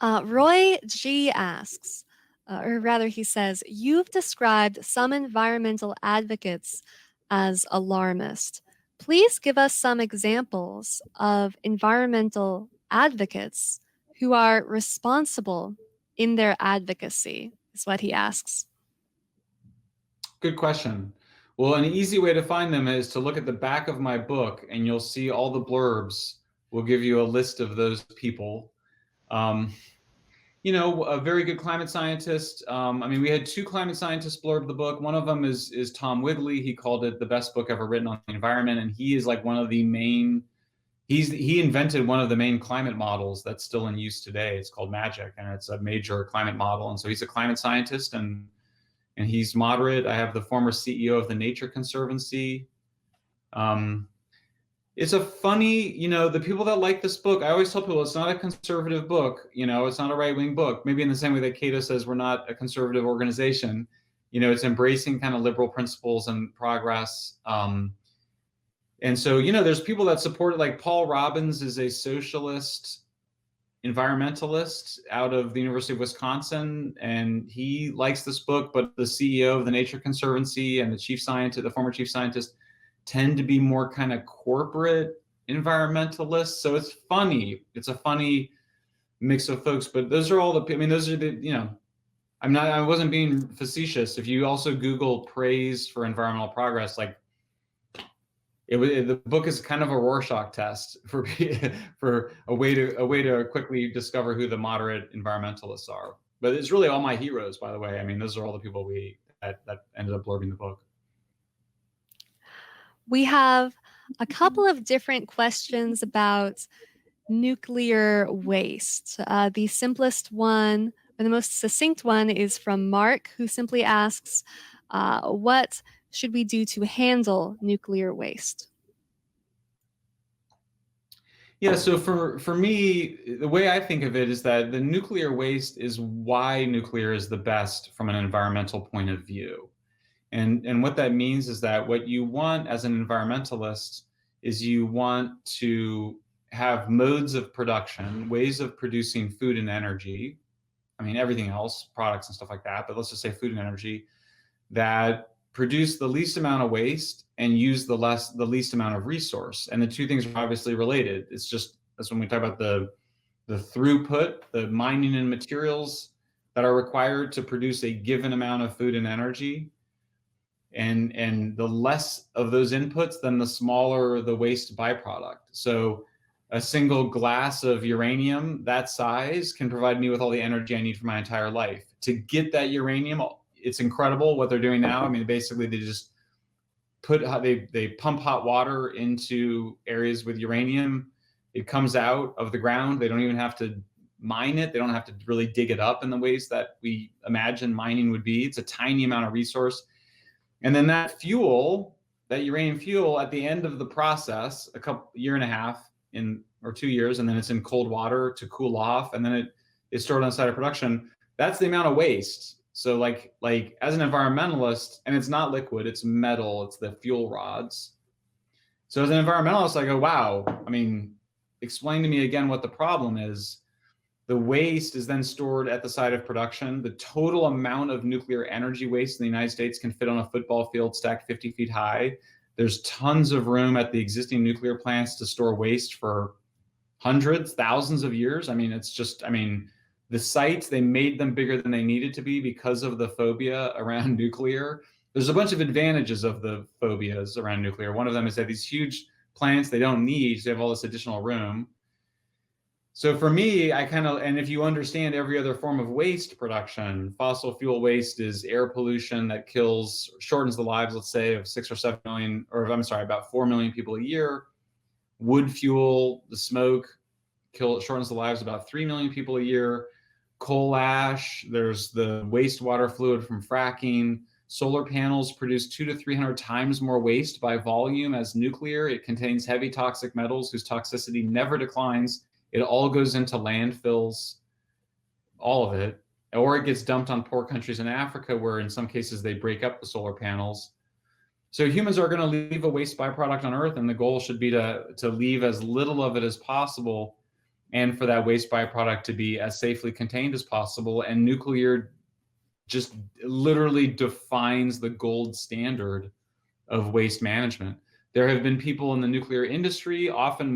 Roy G asks, or rather he says, you've described some environmental advocates as alarmist. Please give us some examples of environmental advocates who are responsible in their advocacy, is what he asks. Good question. Well, an easy way to find them is to look at the back of my book, and you'll see all the blurbs will give you a list of those people. A very good climate scientist. We had 2 climate scientists blurb the book. One of them is Tom Wigley. He called it the best book ever written on the environment, and he is like one of the main he invented one of the main climate models that's still in use today. It's called MAGIC, and it's a major climate model. And so he's a climate scientist, and he's moderate. I have the former CEO of the Nature Conservancy. It's a funny, the people that like this book, I always tell people it's not a conservative book, it's not a right-wing book. Maybe in the same way that Cato says we're not a conservative organization, it's embracing kind of liberal principles and progress. And so, there's people that support it, like Paul Robbins is a socialist environmentalist out of the University of Wisconsin, and he likes this book, but the CEO of the Nature Conservancy and the former chief scientist, tend to be more kind of corporate environmentalists. So it's funny. It's a funny mix of folks, but those are I wasn't being facetious. If you also Google praise for environmental progress, like the book is kind of a Rorschach test for a way to quickly discover who the moderate environmentalists are. But it's really all my heroes, by the way. I mean, those are all the people that ended up blurbing the book. We have a couple of different questions about nuclear waste. The simplest one, or the most succinct one, is from Mark, who simply asks, what should we do to handle nuclear waste? Yeah, so for me, the way I think of it is that the nuclear waste is why nuclear is the best from an environmental point of view. And what that means is that what you want as an environmentalist is you want to have modes of production, ways of producing food and energy. I mean, everything else, products and stuff like that, but let's just say food and energy, that produce the least amount of waste and use the least amount of resource. And the two things are obviously related. It's just, that's when we talk about the throughput, the mining and materials that are required to produce a given amount of food and energy. And the less of those inputs, then the smaller the waste byproduct. So a single glass of uranium that size can provide me with all the energy I need for my entire life. To get that uranium, it's incredible what they're doing now. I mean, basically they just they pump hot water into areas with uranium. It comes out of the ground. They don't even have to mine it. They don't have to really dig it up in the ways that we imagine mining would be. It's a tiny amount of resource. And then that fuel, that uranium fuel, at the end of the process, year and a half or 2 years, and then it's in cold water to cool off, and then it is stored on the site of production. That's the amount of waste. So like as an environmentalist, and it's not liquid, it's metal, it's the fuel rods. So as an environmentalist, I go, wow, I mean, explain to me again what the problem is. The waste is then stored at the site of production. The total amount of nuclear energy waste in the United States can fit on a football field stacked 50 feet high. There's tons of room at the existing nuclear plants to store waste for hundreds, thousands of years. I mean, the sites, they made them bigger than they needed to be because of the phobia around nuclear. There's a bunch of advantages of the phobias around nuclear. One of them is that these huge plants they don't need, so they have all this additional room. So for me, and if you understand every other form of waste production, fossil fuel waste is air pollution that shortens the lives, let's say, of 6 or 7 million, about 4 million people a year. Wood fuel, the smoke, shortens the lives of about 3 million people a year. Coal ash, there's the wastewater fluid from fracking. Solar panels produce 200 to 300 times more waste by volume as nuclear. It contains heavy toxic metals whose toxicity never declines. It all goes into landfills, all of it, or it gets dumped on poor countries in Africa, where in some cases they break up the solar panels. So humans are going to leave a waste byproduct on Earth, and the goal should be to leave as little of it as possible, and for that waste byproduct to be as safely contained as possible. And nuclear just literally defines the gold standard of waste management. There have been people in the nuclear industry, often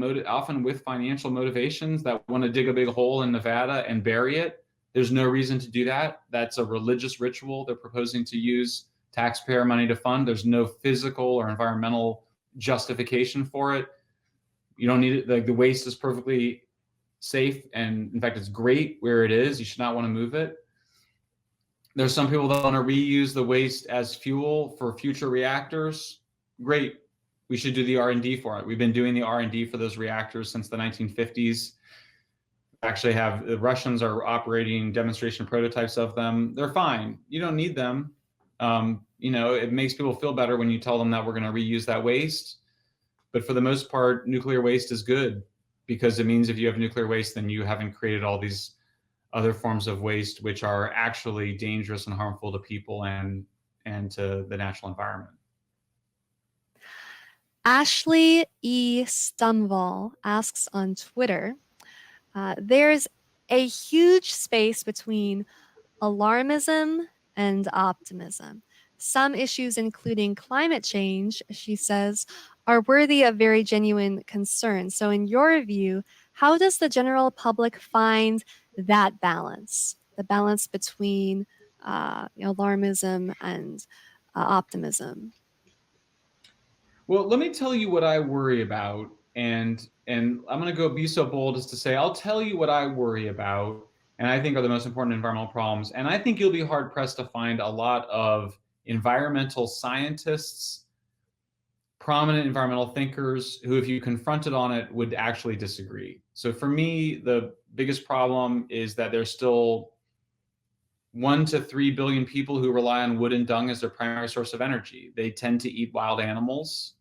with financial motivations, that want to dig a big hole in Nevada and bury it. There's no reason to do that. That's a religious ritual they're proposing to use taxpayer money to fund. There's no physical or environmental justification for it. You don't need it. The waste is perfectly safe, and in fact, it's great where it is. You should not want to move it. There's some people that want to reuse the waste as fuel for future reactors. Great. we should do the R&D for it. We've been doing the R&D for those reactors since the 1950s. Actually the Russians are operating demonstration prototypes of them. They're fine. You don't need them. It makes people feel better when you tell them that we're going to reuse that waste. But for the most part, nuclear waste is good, because it means if you have nuclear waste, then you haven't created all these other forms of waste, which are actually dangerous and harmful to people and to the natural environment. Ashley E. Stumval asks on Twitter, there's a huge space between alarmism and optimism. Some issues, including climate change, she says, are worthy of very genuine concern. So in your view, how does the general public find that balance, the balance between alarmism and optimism? Well, let me tell you what I worry about, and I'm going to be so bold as to say I'll tell you what I worry about, and I think are the most important environmental problems. And I think you'll be hard pressed to find a lot of environmental scientists, prominent environmental thinkers, who, if you confronted on it, would actually disagree. So for me, the biggest problem is that there's still 1 to 3 billion people who rely on wood and dung as their primary source of energy. They tend to eat wild animals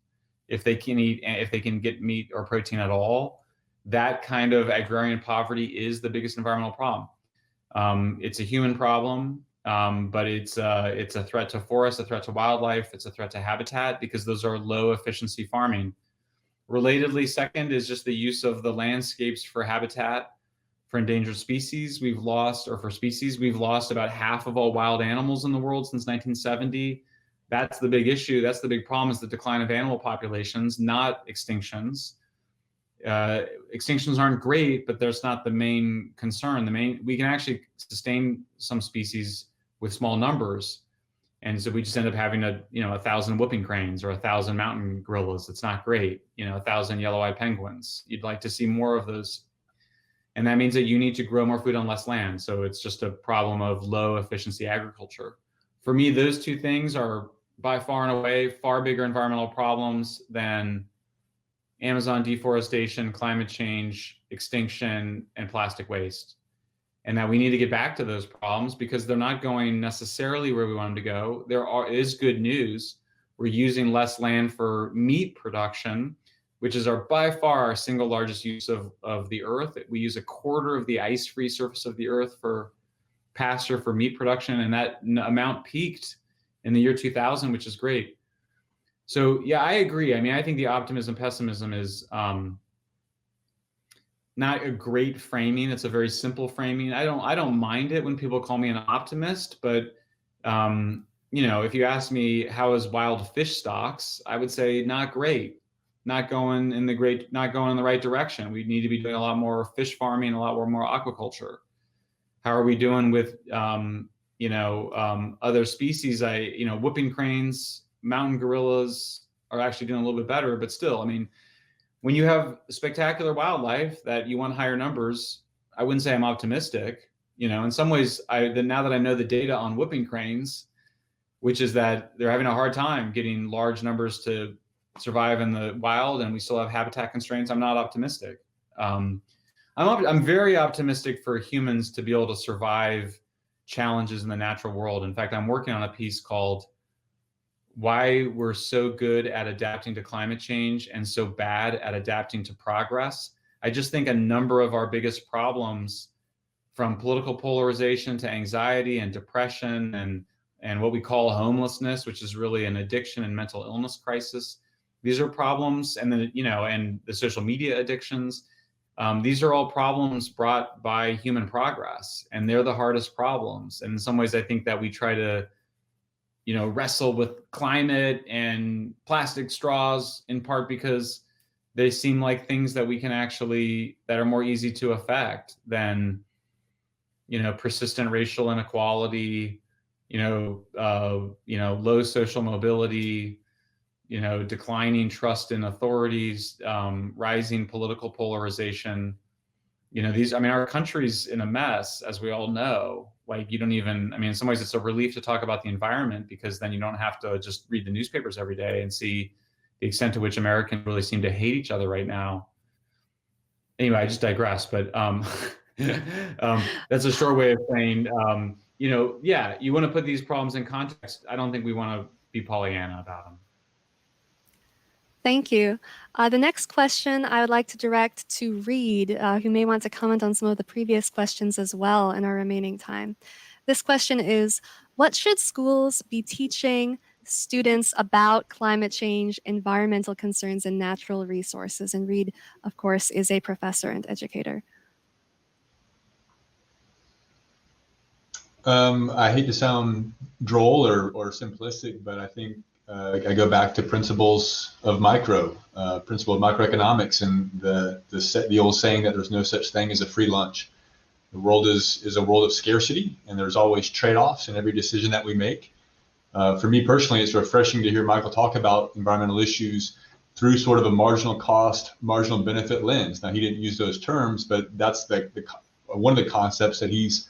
if they can get meat or protein at all. That kind of agrarian poverty is the biggest environmental problem. It's a human problem, but it's a threat to forests, a threat to wildlife, it's a threat to habitat, because those are low efficiency farming. Relatedly, second is just the use of the landscapes for habitat for endangered species. We've lost about half of all wild animals in the world since 1970. That's the big issue. That's the big problem, is the decline of animal populations, not extinctions. Extinctions aren't great, but that's not the main concern. We can actually sustain some species with small numbers. And so we just end up having 1,000 whooping cranes or 1,000 mountain gorillas. It's not great. 1,000 yellow-eyed penguins. You'd like to see more of those. And that means that you need to grow more food on less land. So it's just a problem of low efficiency agriculture. For me, those two things are by far and away far bigger environmental problems than Amazon deforestation, climate change, extinction, and plastic waste. And that we need to get back to those problems, because they're not going necessarily where we want them to go. There is good news. We're using less land for meat production, which is by far our single largest use of the earth. We use 1/4 of the ice-free surface of the earth for pasture, for meat production, and that amount peaked in the year 2000, which is great. So yeah, I agree. I mean, I think the optimism pessimism is not a great framing. It's a very simple framing. I don't mind it when people call me an optimist, but if you ask me how is wild fish stocks, I would say not great. Not going in the right direction. We need to be doing a lot more fish farming, a lot more aquaculture. How are we doing with other species? Whooping cranes, mountain gorillas are actually doing a little bit better, but still, I mean, when you have spectacular wildlife that you want higher numbers, I wouldn't say I'm optimistic. In some ways, now that I know the data on whooping cranes, which is that they're having a hard time getting large numbers to survive in the wild, and we still have habitat constraints, I'm not optimistic. I'm very optimistic for humans to be able to survive challenges in the natural world. In fact, I'm working on a piece called Why We're So Good at Adapting to Climate Change and So Bad at Adapting to Progress. I just think a number of our biggest problems, from political polarization to anxiety and depression and what we call homelessness, which is really an addiction and mental illness crisis, these are problems, and the social media addictions. These are all problems brought by human progress, and they're the hardest problems. And in some ways, I think that we try to, wrestle with climate and plastic straws, in part because they seem like things that we can that are more easy to affect than, persistent racial inequality, low social mobility, declining trust in authorities, rising political polarization. Our country's in a mess, as we all know. In some ways it's a relief to talk about the environment, because then you don't have to just read the newspapers every day and see, the extent to which Americans really seem to hate each other right now. Anyway, I just digress, but that's a short way of saying, yeah, you want to put these problems in context. I don't think we want to be Pollyanna about them. Thank you. The next question I would like to direct to Reed, who may want to comment on some of the previous questions as well in our remaining time. This question is, what should schools be teaching students about climate change, environmental concerns, and natural resources? And Reed, of course, is a professor and educator. I hate to sound droll or simplistic, but I think I go back to principles of principle of microeconomics, and the old saying that there's no such thing as a free lunch. The world is a world of scarcity, and there's always trade-offs in every decision that we make. For me personally, it's refreshing to hear Michael talk about environmental issues through sort of a marginal cost, marginal benefit lens. Now, he didn't use those terms, but that's one of the concepts that he's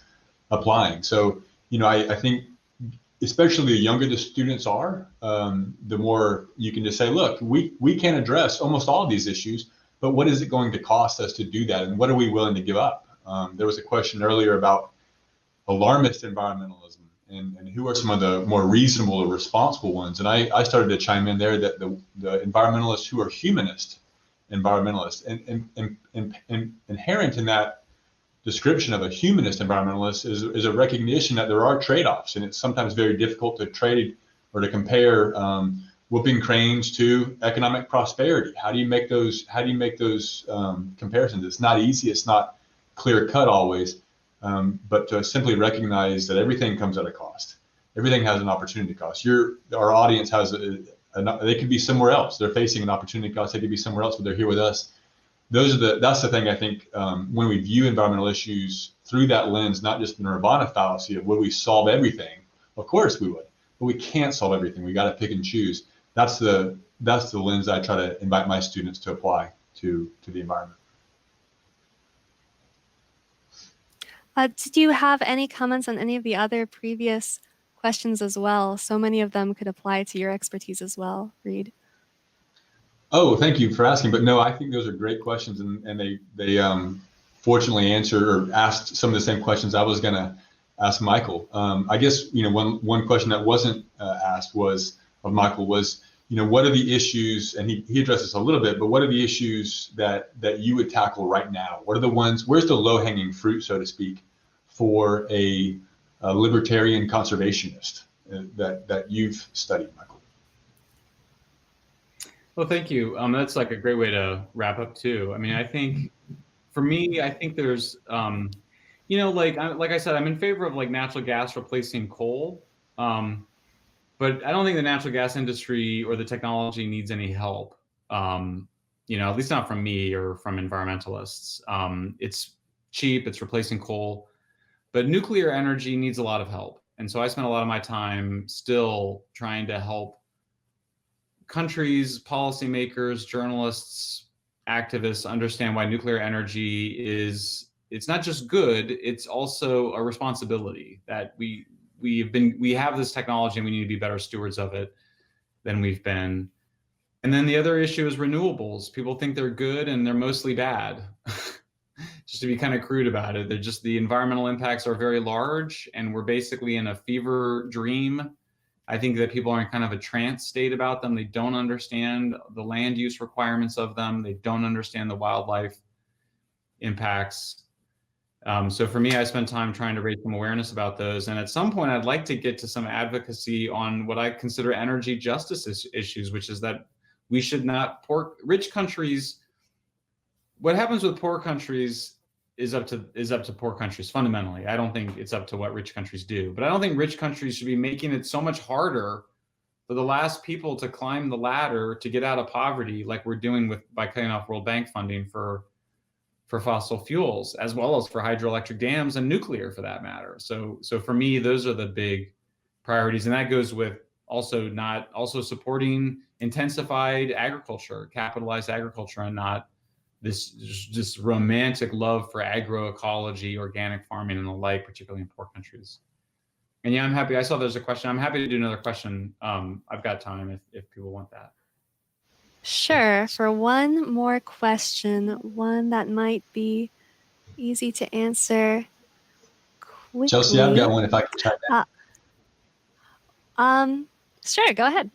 applying. So, I think especially the younger the students are, the more you can just say, look, we can address almost all of these issues, but what is it going to cost us to do that? And what are we willing to give up? There was a question earlier about alarmist environmentalism and who are some of the more reasonable or responsible ones. And I started to chime in there that the environmentalists who are humanist environmentalists, and inherent in that description of a humanist environmentalist is a recognition that there are trade-offs, and it's sometimes very difficult to trade or to compare whooping cranes to economic prosperity. How do you make those comparisons? It's not easy. It's not clear cut always, but to simply recognize that everything comes at a cost. Everything has an opportunity cost. Our audience has they could be somewhere else. They're facing an opportunity cost. They could be somewhere else, but they're here with us. That's the thing, I think, when we view environmental issues through that lens, not just the nirvana fallacy of would we solve everything? Of course we would, but we can't solve everything. We got to pick and choose. That's the lens I try to invite my students to apply to the environment. Did you have any comments on any of the other previous questions as well? So many of them could apply to your expertise as well, Reed. Oh, thank you for asking. But no, I think those are great questions, and they fortunately answered or asked some of the same questions I was going to ask Michael. I guess one question that wasn't asked of Michael was what are the issues, and he addressed this a little bit, but what are the issues that you would tackle right now? What are the ones? Where's the low-hanging fruit, so to speak, for a libertarian conservationist that you've studied, Michael? Well, thank you. That's like a great way to wrap up too. I mean, I think for me, I think there's, like I said, I'm in favor of like natural gas replacing coal, but I don't think the natural gas industry or the technology needs any help. At least not from me or from environmentalists. It's cheap, it's replacing coal, but nuclear energy needs a lot of help. And so I spend a lot of my time still trying to help countries, policymakers, journalists, activists understand why nuclear energy it's not just good, it's also a responsibility that we have this technology and we need to be better stewards of it than we've been. And then the other issue is renewables. People think they're good and they're mostly bad. Just to be kind of crude about it, the environmental impacts are very large and we're basically in a fever dream. I think that people are in kind of a trance state about them. They don't understand the land use requirements of them. They don't understand the wildlife impacts. So for me, I spend time trying to raise some awareness about those. And at some point, I'd like to get to some advocacy on what I consider energy justice issues, which is that we should not rich countries. What happens with poor countries is up to poor countries fundamentally. I don't think it's up to what rich countries do, but I don't think rich countries should be making it so much harder for the last people to climb the ladder to get out of poverty, like we're doing by cutting off World Bank funding for fossil fuels, as well as for hydroelectric dams and nuclear for that matter. So for me, those are the big priorities, and that goes with also supporting intensified agriculture, capitalized agriculture, and not this romantic love for agroecology, organic farming, and the like, particularly in poor countries. And yeah, I'm happy. I saw there's a question. I'm happy to do another question. I've got time if people want that. Sure. For one more question, one that might be easy to answer quickly. Chelsea, I've got one if I can chime in. Sure, go ahead.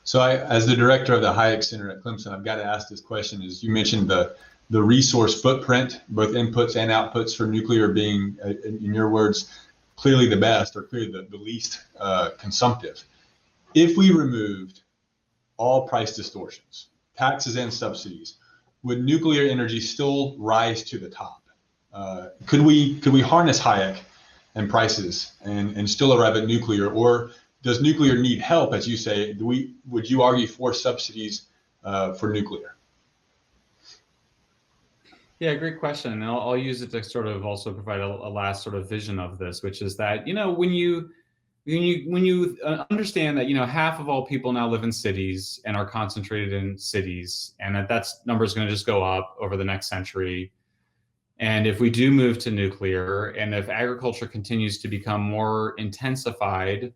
So as the director of the Hayek Center at Clemson, I've got to ask this question. As you mentioned, the resource footprint, both inputs and outputs for nuclear being, in your words, clearly the best or clearly the least consumptive. If we removed all price distortions, taxes and subsidies, would nuclear energy still rise to the top? Could we harness Hayek and prices and still arrive at nuclear, or does nuclear need help, as you say? Would you argue for subsidies for nuclear? Yeah, great question. And I'll use it to sort of also provide a last sort of vision of this, which is that, when you understand that, half of all people now live in cities and are concentrated in cities, and that's number is going to just go up over the next century. And if we do move to nuclear, and if agriculture continues to become more intensified,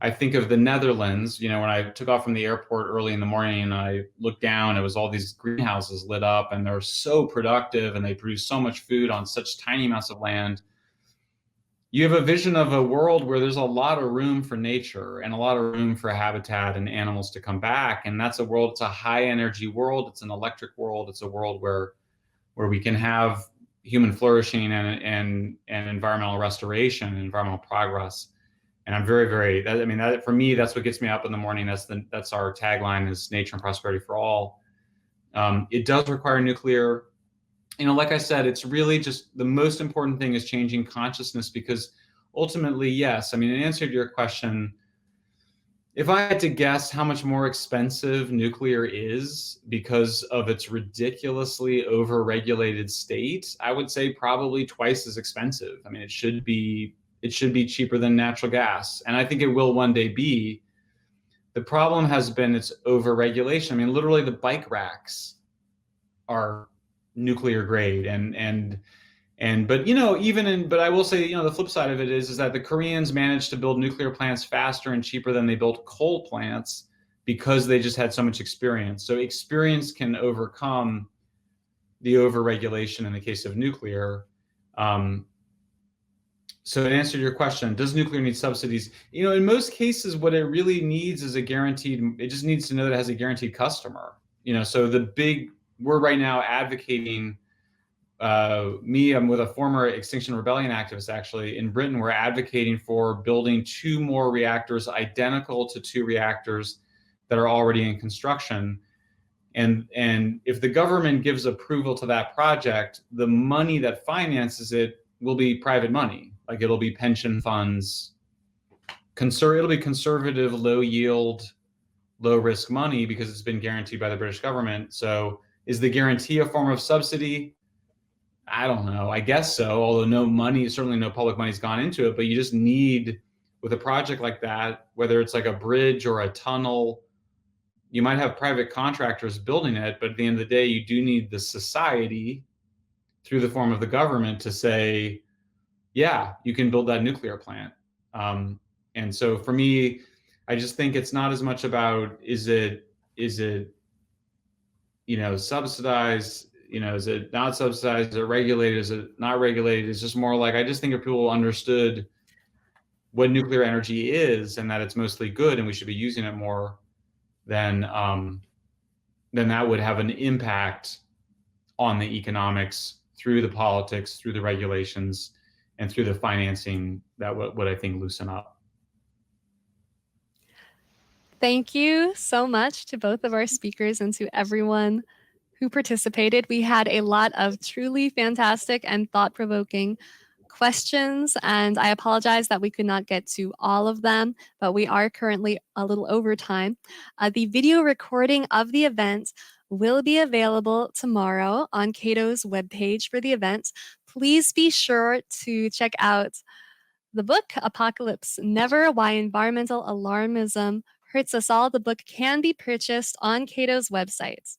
I think of the Netherlands. When I took off from the airport early in the morning and I looked down, it was all these greenhouses lit up, and they're so productive and they produce so much food on such tiny amounts of land. You have a vision of a world where there's a lot of room for nature and a lot of room for habitat and animals to come back. And that's a world, it's a high energy world. It's an electric world. It's a world where we can have human flourishing and environmental restoration and environmental progress. And I'm very, very, for me, that's what gets me up in the morning. That's our tagline, is nature and prosperity for all. It does require nuclear. Like I said, it's really just the most important thing is changing consciousness, because ultimately, yes, in answer to your question, if I had to guess how much more expensive nuclear is because of its ridiculously over-regulated state, I would say probably twice as expensive. It should be cheaper than natural gas, and I think it will one day be. The problem has been its over-regulation. Literally the bike racks are nuclear grade, but I will say, the flip side of it is that the Koreans managed to build nuclear plants faster and cheaper than they built coal plants because they just had so much experience. So experience can overcome the over-regulation in the case of nuclear. So to answer your question, does nuclear need subsidies? In most cases, what it really needs is it just needs to know that it has a guaranteed customer. So we're right now advocating, I'm with a former Extinction Rebellion activist, actually, in Britain. We're advocating for building 2 more reactors identical to 2 reactors that are already in construction. And if the government gives approval to that project, the money that finances it will be private money. Like, it'll be pension funds, it'll be conservative, low yield, low risk money, because it's been guaranteed by the British government. So is the guarantee a form of subsidy? I don't know. I guess so, although certainly no public money's gone into it. But you just need, with a project like that, whether it's like a bridge or a tunnel, you might have private contractors building it, but at the end of the day, you do need the society through the form of the government to say, yeah, you can build that nuclear plant. And so for me, I just think it's not as much about, is it subsidized? Is it not subsidized? Is it regulated? Is it not regulated? It's just more like, I just think if people understood what nuclear energy is and that it's mostly good and we should be using it more, then that would have an impact on the economics through the politics, through the regulations, and through the financing that would, I think, loosen up. Thank you so much to both of our speakers and to everyone who participated. We had a lot of truly fantastic and thought-provoking questions, and I apologize that we could not get to all of them, but we are currently a little over time. The video recording of the event will be available tomorrow on Cato's webpage for the event. Please be sure to check out the book, Apocalypse Never, Why Environmental Alarmism Hurts Us All. The book can be purchased on Cato's website.